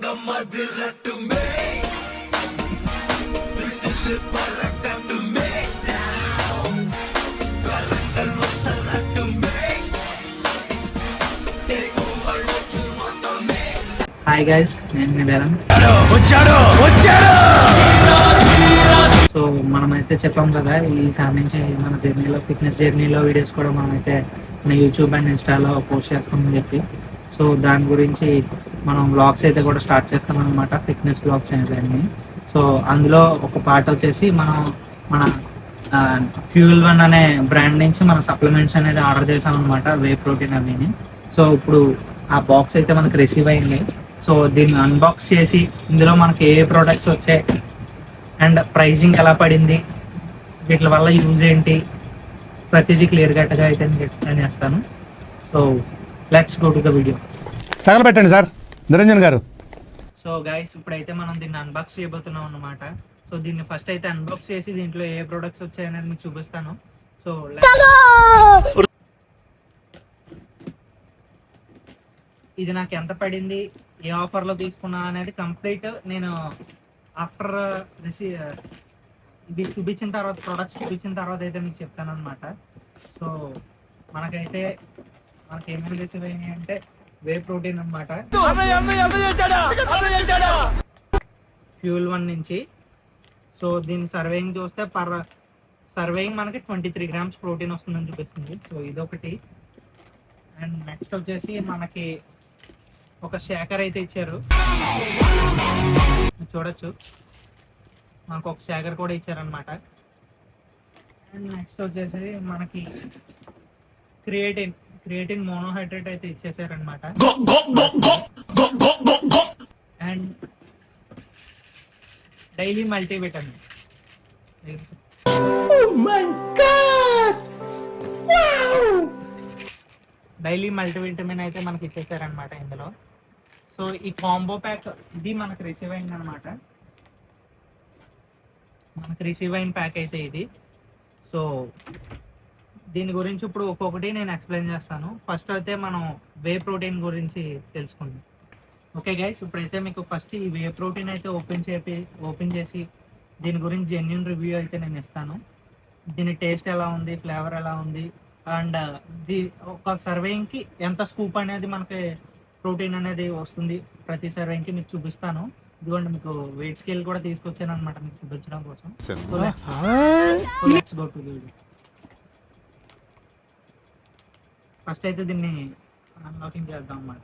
Hi guys, నేను మీ బేరం. So మనమైతే చెప్పాం కదా, ఈసారి నుంచి మన జర్నీలో, ఫిట్నెస్ జర్నీలో వీడియోస్ కూడా మనమైతే మన యూట్యూబ్ అండ్ ఇన్స్టాలో పోస్ట్ చేస్తామని చెప్పి, సో దాని గురించి మనం వ్లాగ్స్ అయితే కూడా స్టార్ట్ చేస్తాం అనమాట, ఫిట్నెస్ వ్లాగ్స్ అనేవి. సో అందులో ఒక పార్ట్ వచ్చేసి మన ఫ్యూయల్ వన్ అనే బ్రాండ్ నుంచి మన సప్లిమెంట్స్ అనేది ఆర్డర్ చేసాం అనమాట, వే ప్రోటీన్ అవిని. సో ఇప్పుడు ఆ బాక్స్ అయితే మనకు రిసీవ్ అయింది. సో దీన్ని అన్బాక్స్ చేసి ఇందులో మనకి ఏ ప్రోడక్ట్స్ వచ్చాయి అండ్ ప్రైజింగ్ ఎలా పడింది, వీటి వల్ల యూజ్ ఏంటి, ప్రతిదీ క్లియర్ కట్గా అయితే నేను ఎక్స్ప్లెయిన్ చేస్తాను. So let's go to the video. తగలబెట్టండి సార్ నిరంజన్ గారు. సో గైస్, ఇప్పుడైతే మనం దీన్ని అన్బాక్స్ చేయబోతున్నాం అన్నమాట. సో దీన్ని ఫస్ట్ అయితే అన్బాక్స్ చేసి దీంట్లో ఏ ప్రోడక్ట్స్ వచ్చాయి అనేది మీకు చూపిస్తాను. సో ఇది నాకు ఎంత పడింది, ఏ ఆఫర్లో తీసుకున్నా అనేది కంప్లీట్ నేను ఆఫ్టర్ ఇది చూపించిన తర్వాత, ప్రొడక్ట్స్ చూపించిన తర్వాత అయితే మీకు చెప్తాను అనమాట. సో మనకి ఏమేమి రిసీవ్ అయినాయి అంటే వే ప్రోటీన్ అనమాట, ఫ్యూయల్ వన్ నుంచి. సో దీని సర్వేయింగ్ చూస్తే పర్ సర్వేయింగ్ మనకి 23 grams ప్రోటీన్ వస్తుందని చూపిస్తుంది. సో ఇదొకటి. అండ్ నెక్స్ట్ వచ్చేసి మనకి ఒక షేకర్ అయితే ఇచ్చారు, చూడొచ్చు. మనకు ఒక షేకర్ కూడా ఇచ్చారనమాట. అండ్ నెక్స్ట్ వచ్చేసి మనకి క్రియేటిన్ మోనోహైడ్రేట్ అయితే ఇచ్చేసారనమాట. And daily multivitamin, daily multivitamin అయితే మనకి ఇచ్చేసారనమాట ఇందులో. సో ఈ కాంబో ప్యాక్ ఇది మనకు రిసీవ్ అయిందనమాట, మనకు రిసీవ్ అయిన ప్యాక్ అయితే ఇది. సో దీని గురించి ఇప్పుడు ఒక్కొక్కటి నేను ఎక్స్ప్లెయిన్ చేస్తాను. ఫస్ట్ అయితే మనం వే ప్రోటీన్ గురించి తెలుసుకుందాం. ఓకే గైస్, ఇప్పుడైతే మీకు ఫస్ట్ ఈ వే ప్రోటీన్ అయితే ఓపెన్ చేసి దీని గురించి జెన్యూన్ రివ్యూ అయితే నేను ఇస్తాను. దీని టేస్ట్ ఎలా ఉంది, ఫ్లేవర్ ఎలా ఉంది, అండ్ ఒక సర్వేయింగ్కి ఎంత స్కూప్ అనేది మనకి ప్రోటీన్ అనేది వస్తుంది ప్రతి సర్వేయింగ్కి మీకు చూపిస్తాను. ఇదిగోండి, మీకు వెయిట్ స్కేల్ కూడా తీసుకొచ్చాను అనమాట మీకు చూపించడం కోసం. Let's go to the video. First అయితే దీన్ని అన్లాకింగ్ చేద్దాం అన్నమాట.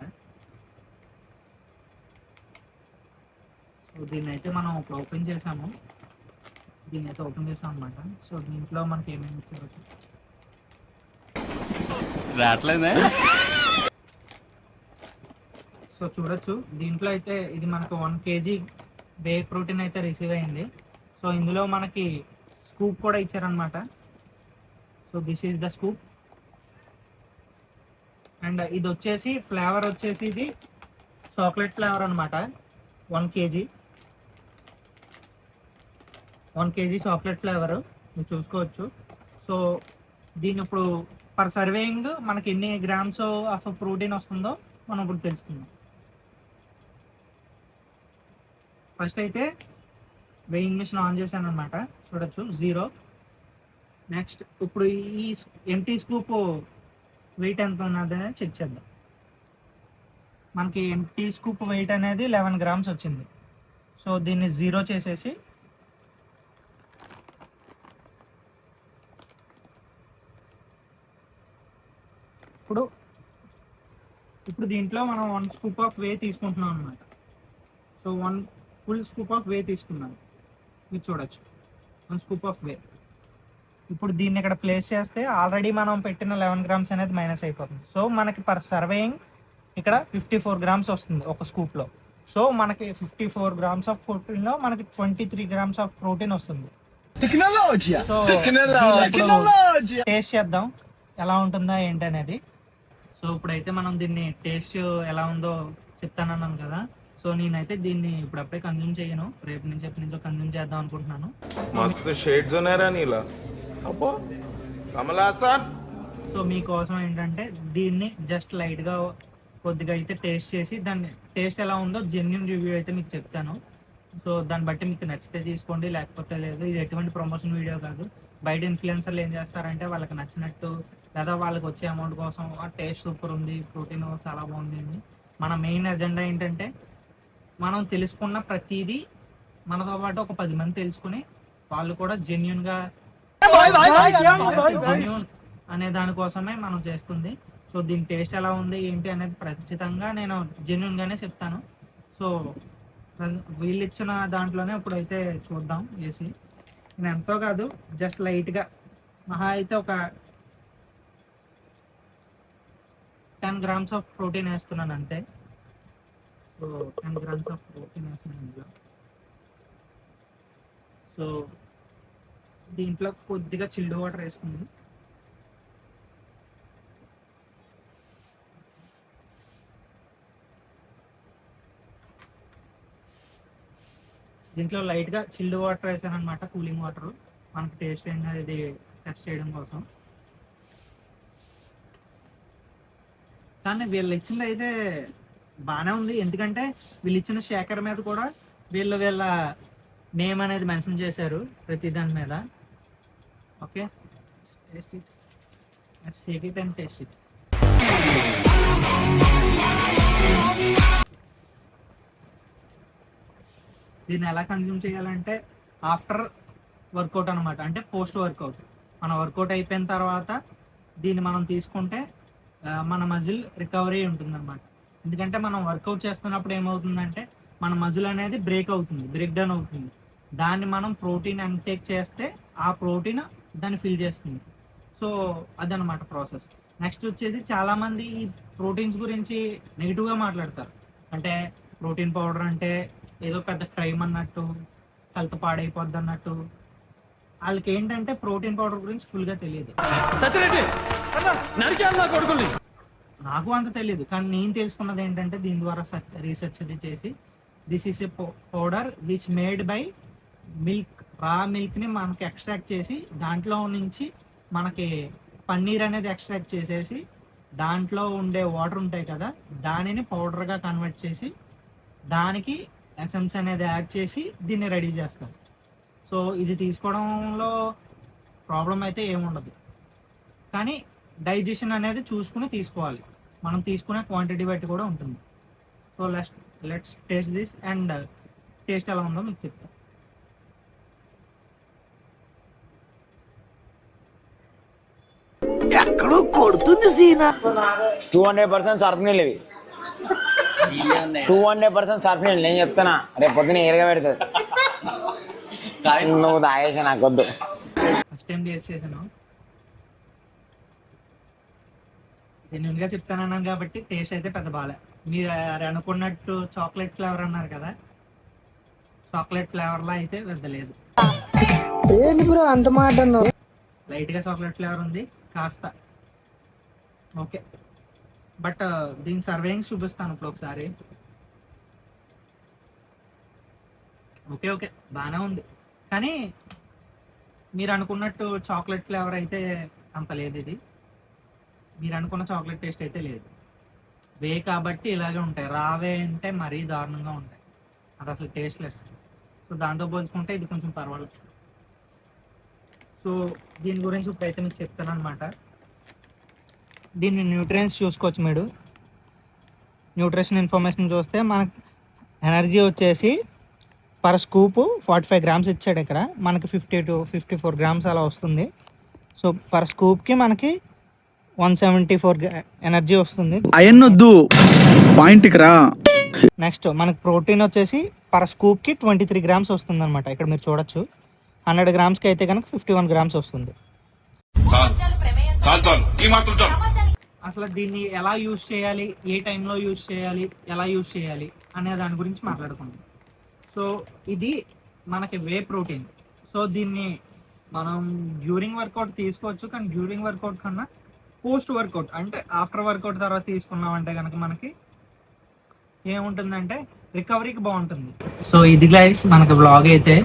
సో దీన్ని అయితే మనం ఇప్పుడు ఓపెన్ చేసాము అనమాట. సో దీంట్లో మనకి ఏమేమి ఇచ్చారు రావట్లేదే. సో చూడొచ్చు, దీంట్లో అయితే ఇది మనకు 1 kg వే ప్రోటీన్ అయితే రిసీవ్ అయింది. సో ఇందులో మనకి స్కూప్ కూడా ఇచ్చారనమాట. So this is the scoop. And ఇది వచ్చేసి ఫ్లేవర్ వచ్చేసి ఇది చాక్లెట్ ఫ్లేవర్ అనమాట. 1 kg చాక్లెట్ ఫ్లేవర్ మీరు చూసుకోవచ్చు. సో దీని ఇప్పుడు పర్ సర్వేయింగ్ మనకి ఎన్ని గ్రామ్స్ ఆఫ్ ప్రోటీన్ వస్తుందో మనం ఇప్పుడు తెలుసుకుందాం. ఫస్ట్ అయితే వెయింగ్ మిషన్ ఆన్ చేశాను అనమాట, చూడొచ్చు 0. నెక్స్ట్ ఇప్పుడు ఈ ఎంటీ స్కూప్ వెయిట్ ఎంత ఉన్నది అనేది చెక్ చేద్దాం. మనకి ఎంటీ స్కూప్ వెయిట్ అనేది 11 grams వచ్చింది. సో దీన్ని 0 చేసేసి ఇప్పుడు దీంట్లో మనం 1 scoop ఆఫ్ వే తీసుకుంటున్నాం అనమాట. So 1 full scoop of way తీసుకున్నాను, మీరు చూడొచ్చు 1 scoop ఆఫ్ వే. ఇప్పుడు దీన్ని ఇక్కడ ప్లేస్ చేస్తే ఆల్రెడీ మనం పెట్టిన 11 grams అనేది మైనస్ అయిపోతుంది. సో మనకి పర్ సర్వేయింగ్ ఇక్కడ 54 grams వస్తుంది ఒక స్కూప్లో. సో మనకి 54 grams ఆఫ్ ప్రోటీన్లో మనకి 23 grams ఆఫ్ ప్రోటీన్ వస్తుంది. సో టేస్ట్ చేద్దాం ఎలా ఉంటుందా ఏంటి అనేది. సో ఇప్పుడైతే మనం దీన్ని టేస్ట్ ఎలా ఉందో చెప్తానన్నాను కదా. సో నేనైతే దీన్ని ఇప్పుడప్పుడే కన్జ్యూమ్ చేయను, రేపు నుంచి ఎప్పటి నుంచో కన్జ్యూమ్ చేద్దాం అనుకుంటున్నాను. మస్తు షేడ్స్ ఉన్నారా నీలా అబ్బో కమలాసన్. సో మీకోసం ఏంటంటే దీన్ని జస్ట్ లైట్గా కొద్దిగా అయితే టేస్ట్ చేసి దాన్ని టేస్ట్ ఎలా ఉందో జెన్యున్ రివ్యూ అయితే మీకు చెప్తాను. సో దాన్ని బట్టి మీకు నచ్చితే తీసుకోండి, లేకపోతే లేదు. ఇది ఎటువంటి ప్రమోషన్ వీడియో కాదు. బయట ఇన్ఫ్లుయెన్సర్లు ఏం చేస్తారంటే వాళ్ళకి నచ్చినట్టు లేదా వాళ్ళకి వచ్చే అమౌంట్ కోసం టేస్ట్ సూపర్ ఉంది, ప్రోటీన్ చాలా బాగుంది అని. మన మెయిన్ ఎజెండా ఏంటంటే మనం తెలుసుకున్న ప్రతిదీ మనతో పాటు ఒక 10 మంది తెలుసుకుని వాళ్ళు కూడా జెన్యున్ అనే దానికోసమే మనం చేస్తుంది. సో దీని టేస్ట్ ఎలా ఉంది ఏంటి అనేది ఖచ్చితంగా నేను జెన్యున్ గానే చెప్తాను. సో వీళ్ళు ఇచ్చిన దాంట్లోనే ఇప్పుడైతే చూద్దాం వేసి. నేను ఎంతో కాదు, జస్ట్ లైట్గా మహా అయితే ఒక 10 grams ఆఫ్ ప్రోటీన్ వేస్తున్నాను అంతే. సో 10 grams ఆఫ్ ప్రోటీన్ వేస్తున్నాను ఇందులో. సో దీంట్లో కొద్దిగా చిల్డ్ వాటర్ వేసుకుంది. దీంట్లో లైట్గా చిల్డ్ వాటర్ వేసాను అనమాట, కూలింగ్ వాటర్, మనకు టేస్ట్ అనేది టెస్ట్ చేయడం కోసం. కానీ వీళ్ళు ఇచ్చింది అయితే బాగానే ఉంది, ఎందుకంటే వీళ్ళు ఇచ్చిన శేఖర్ మీద కూడా వీళ్ళ నేమ్ అనేది మెన్షన్ చేశారు ప్రతి దాని మీద. Okay, taste it, Sheikh it and taste it. దీన్ని ఎలా కన్జ్యూమ్ చేయాలంటే ఆఫ్టర్ వర్కౌట్ అనమాట, అంటే పోస్ట్ వర్కౌట్. మన వర్కౌట్ అయిపోయిన తర్వాత దీన్ని మనం తీసుకుంటే మన మజిల్ రికవరీ ఉంటుందన్నమాట. ఎందుకంటే మనం వర్కౌట్ చేస్తున్నప్పుడు ఏమవుతుందంటే మన మజిల్ అనేది బ్రేక్ డౌన్ అవుతుంది. దాన్ని మనం ప్రోటీన్ ఇంటేక్ చేస్తే ఆ ప్రోటీన్ దాన్ని ఫిల్ చేస్తుంది. సో అదనమాట ప్రాసెస్. నెక్స్ట్ వచ్చేసి చాలామంది ఈ ప్రోటీన్స్ గురించి నెగిటివ్గా మాట్లాడతారు. అంటే ప్రోటీన్ పౌడర్ అంటే ఏదో పెద్ద క్రైమ్ అన్నట్టు, హెల్త్ పాడైపోద్ది అన్నట్టు. వాళ్ళకి ఏంటంటే ప్రోటీన్ పౌడర్ గురించి ఫుల్గా తెలియదు. నాకు అంత తెలియదు, కానీ నేను తెలుసుకున్నది ఏంటంటే దీని ద్వారా రీసెర్చ్ అది చేసి, this is a powder which made by milk. రా మిల్క్ని మనకి ఎక్స్ట్రాక్ట్ చేసి దాంట్లో నుంచి మనకి పన్నీర్ అనేది ఎక్స్ట్రాక్ట్ చేసేసి దాంట్లో ఉండే వాటర్ ఉంటాయి కదా, దానిని పౌడర్గా కన్వర్ట్ చేసి దానికి ఎసెన్స్ అనేది యాడ్ చేసి దీన్ని రెడీ చేస్తారు. సో ఇది తీసుకోవడంలో ప్రాబ్లం అయితే ఏముండదు, కానీ డైజెషన్ అనేది చూసుకుని తీసుకోవాలి. మనం తీసుకునే క్వాంటిటీ బట్టి కూడా ఉంటుంది. So let's taste this and taste ఎలా ఉందో మీకు చెప్తాను. ఎక్కడో కొడుతుంది సీనా. 200% సర్ఫ్ నీళ్ళు ఇవి, 200% సర్ఫ్ నీళ్ళు. నేను చెప్తున్నా రేపు పొద్దున ఏరుగా పెడుతుంది. నువ్వు తాగేసా నాకు వద్దు. ఫస్ట్ టైం టేస్ట్ చేశాను, జెన్యున్గా చెప్తానన్నాను కాబట్టి టేస్ట్ అయితే పెద్ద బాలే. మీరు అనుకున్నట్టు చాక్లెట్ ఫ్లేవర్ అన్నారు కదా, చాక్లెట్ ఫ్లేవర్లా అయితే పెద్ద లేదు. ఏంటి బ్రో అంత మాట అన్నావు? లైట్గా చాక్లెట్ ఫ్లేవర్ ఉంది కాస్త. ఓకే, బట్ దీని సర్వేయింగ్ చూపిస్తాను ఇప్పుడు ఒకసారి. ఓకే బాగానే ఉంది, కానీ మీరు అనుకున్నట్టు చాక్లెట్ ఫ్లేవర్ అయితే అంత లేదు. ఇది మీరు అనుకున్న చాక్లెట్ టేస్ట్ అయితే లేదు. వే కాబట్టి ఇలాగే ఉంటాయి, రావే అంటే మరీ దారుణంగా ఉంటాయి, అది అసలు టేస్ట్లెస్. సో దాంతో పోల్చుకుంటే ఇది కొంచెం పర్వాలేదు. సో దీని గురించి ఇప్పుడైతే మీకు చెప్తాను అనమాట. దీన్ని న్యూట్రియన్స్ చూసుకోవచ్చు మీరు. న్యూట్రిషన్ ఇన్ఫర్మేషన్ చూస్తే మనకు ఎనర్జీ వచ్చేసి పర్ స్కూపు 45 grams ఇచ్చాడు. ఇక్కడ మనకి 50 to 54 grams అలా వస్తుంది. సో పర్ స్కూప్కి మనకి 174 ఎనర్జీ వస్తుంది. అయన్నొద్దు పాయింట్కి రా. నెక్స్ట్ మనకి ప్రోటీన్ వచ్చేసి పర్ స్కూప్కి 23 grams వస్తుంది అనమాట. ఇక్కడ మీరు చూడొచ్చు. 100 grams అయితే కనుక 51 grams వస్తుంది. అసలు దీన్ని ఎలా యూజ్ చేయాలి, ఏ టైంలో యూజ్ చేయాలి, ఎలా యూజ్ చేయాలి అనే దాని గురించి మాట్లాడుకుందాం. సో ఇది మనకి వే ప్రోటీన్. సో దీన్ని మనం డ్యూరింగ్ వర్కౌట్ తీసుకోవచ్చు, కానీ డ్యూరింగ్ వర్కౌట్ కన్నా పోస్ట్ వర్కౌట్ అంటే ఆఫ్టర్ వర్కౌట్ తర్వాత తీసుకున్నామంటే కనుక మనకి ఏముంటుందంటే రికవరీకి బాగుంటుంది. సో ఇది గైస్ మనకి బ్లాగ్ అయితే,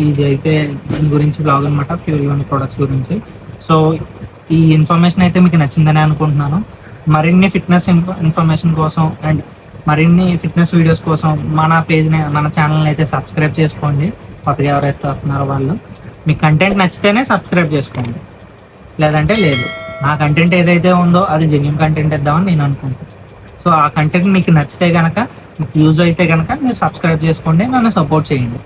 ఇది అయితే దీని గురించి బ్లాగ్ అనమాట, ఫ్యూల్ 1 ప్రొడక్ట్స్ గురించి. సో ఈ ఇన్ఫర్మేషన్ అయితే మీకు నచ్చిందని అనుకుంటున్నాను. మరిన్ని ఫిట్నెస్ ఇన్ఫర్మేషన్ కోసం అండ్ మరిన్ని ఫిట్నెస్ వీడియోస్ కోసం మన పేజ్ని మన ఛానల్ని అయితే సబ్స్క్రైబ్ చేసుకోండి. కొత్తగా ఎవరైతే వస్తున్నారో వాళ్ళు. మీ కంటెంట్ నచ్చితేనే సబ్స్క్రైబ్ చేసుకోండి, లేదంటే లేదు. నా కంటెంట్ ఏదైతే ఉందో అది జెన్యూన్ కంటెంట్ ఇద్దామని నేను అనుకుంటాను. సో ఆ కంటెంట్ మీకు నచ్చితే కనుక, మీకు యూజ్ అయితే కనుక మీరు సబ్స్క్రైబ్ చేసుకోండి, నన్ను సపోర్ట్ చేయండి.